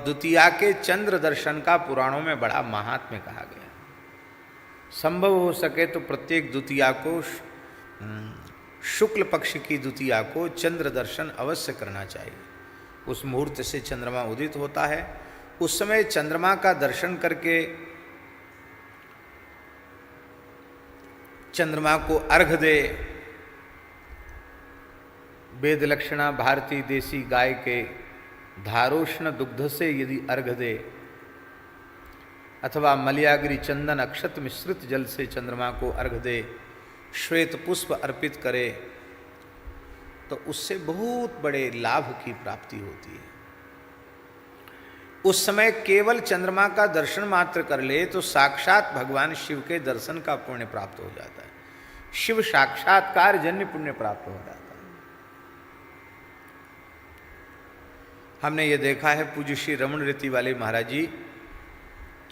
द्वितीया के चंद्र दर्शन का पुराणों में बड़ा महात्म्य कहा गया। संभव हो सके तो प्रत्येक द्वितीया को, शुक्ल पक्ष की द्वितीया को चंद्र दर्शन अवश्य करना चाहिए। उस मुहूर्त से चंद्रमा उदित होता है, उस समय चंद्रमा का दर्शन करके चंद्रमा को अर्घ दे। वेद लक्षणा भारतीय देसी गाय के धारोष्ण दुग्ध से यदि अर्घ दे, अथवा मलयागिरी चंदन अक्षत मिश्रित जल से चंद्रमा को अर्घ दे, श्वेत पुष्प अर्पित करे, तो उससे बहुत बड़े लाभ की प्राप्ति होती है। उस समय केवल चंद्रमा का दर्शन मात्र कर ले तो साक्षात भगवान शिव के दर्शन का पुण्य प्राप्त हो जाता है। शिव साक्षात्कार जन्य पुण्य प्राप्त हो जाता है। हमने ये देखा है, पूज्य श्री रमण रीति वाले महाराज जी,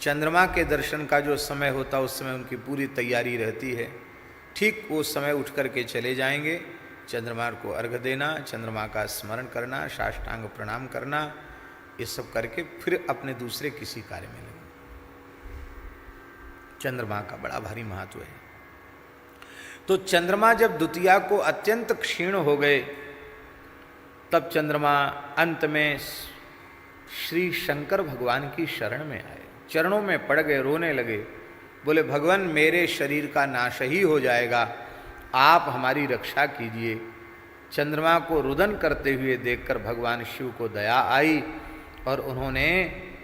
चंद्रमा के दर्शन का जो समय होता है उस समय उनकी पूरी तैयारी रहती है। ठीक वो समय उठ करके चले जाएंगे, चंद्रमा को अर्घ देना, चंद्रमा का स्मरण करना, साष्टांग प्रणाम करना, ये सब करके फिर अपने दूसरे किसी कार्य में लगे। चंद्रमा का बड़ा भारी महत्व है। तो चंद्रमा जब द्वितीया को अत्यंत क्षीण हो गए, तब चंद्रमा अंत में श्री शंकर भगवान की शरण में आए, चरणों में पड़ गए, रोने लगे, बोले भगवान मेरे शरीर का नाश ही हो जाएगा, आप हमारी रक्षा कीजिए। चंद्रमा को रुदन करते हुए देखकर भगवान शिव को दया आई और उन्होंने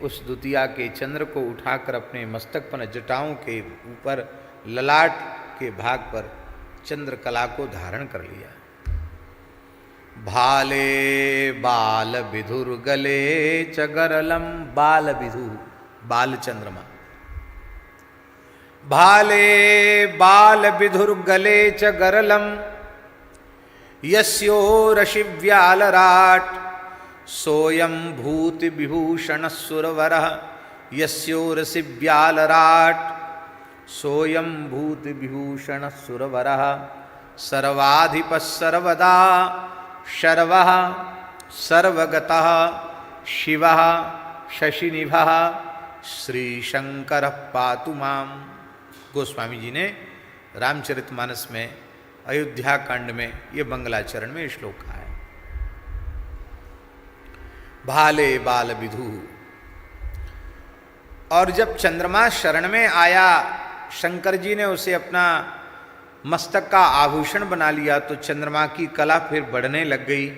उस द्वितीया के चंद्र को उठाकर अपने मस्तक पर जटाओं के ऊपर ललाट के भाग पर चंद्रकला को धारण कर लिया। भाले बाल विधुर गले चगरलम, बाल विधु बाल चंद्रमा, भाले बाल विधुर गले चगरलम, यस्यो रशिव्यालराट, सोयम भूति विभूषण सुरवरः, यस्यो रशिव्यालराट, सोयम भूति विभूषण सुरवरः, सर्वाधिपः सर्वदा शर्वः सर्वगतः शिवः शशिनिभः श्रीशंकर पातु माम। गोस्वामी जी ने रामचरितमानस में अयोध्या कांड में ये मंगलाचरण में श्लोक कहा है। भाले बाल विधु। और जब चंद्रमा शरण में आया, शंकर जी ने उसे अपना मस्तक का आभूषण बना लिया, तो चंद्रमा की कला फिर बढ़ने लग गई।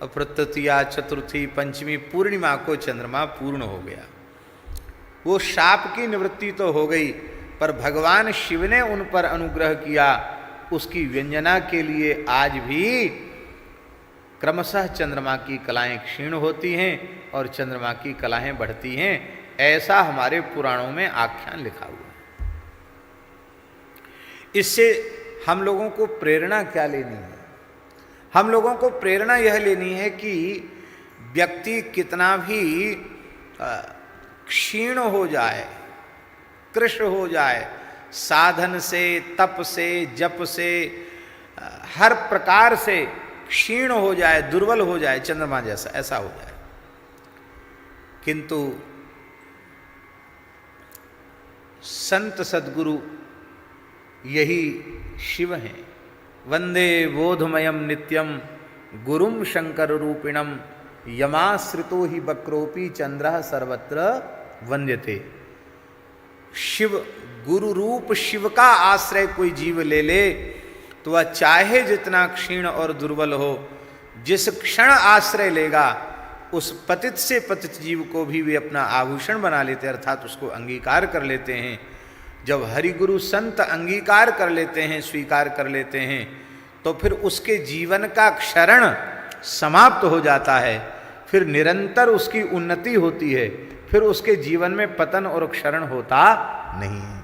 और तृतीया, चतुर्थी, पंचमी, पूर्णिमा को चंद्रमा पूर्ण हो गया। वो शाप की निवृत्ति तो हो गई, पर भगवान शिव ने उन पर अनुग्रह किया। उसकी व्यंजना के लिए आज भी क्रमशः चंद्रमा की कलाएं क्षीण होती हैं और चंद्रमा की कलाएं बढ़ती हैं, ऐसा हमारे पुराणों में आख्यान लिखा हुआ है। इससे हम लोगों को प्रेरणा क्या लेनी है? हम लोगों को प्रेरणा यह लेनी है कि व्यक्ति कितना भी क्षीण हो जाए, कृष्ण हो जाए, साधन से, तप से, जप से, हर प्रकार से क्षीण हो जाए, दुर्बल हो जाए, चंद्रमा जैसा ऐसा हो जाए, किंतु संत सद्गुरु यही शिव हैं। वंदे बोधमयम नित्यम गुरुम शंकर रूपिणम, यमाश्रितो ही बक्रोपी चंद्र सर्वत्र वंद्यते। शिव गुरु रूप शिव का आश्रय कोई जीव ले ले तो वह चाहे जितना क्षीण और दुर्बल हो, जिस क्षण आश्रय लेगा उस पतित से पतित जीव को भी वे अपना आभूषण बना लेते, अर्थात उसको अंगीकार कर लेते हैं। जब हरिगुरु संत अंगीकार कर लेते हैं, स्वीकार कर लेते हैं, तो फिर उसके जीवन का क्षरण समाप्त हो जाता है, फिर निरंतर उसकी उन्नति होती है, फिर उसके जीवन में पतन और क्षरण होता नहीं है।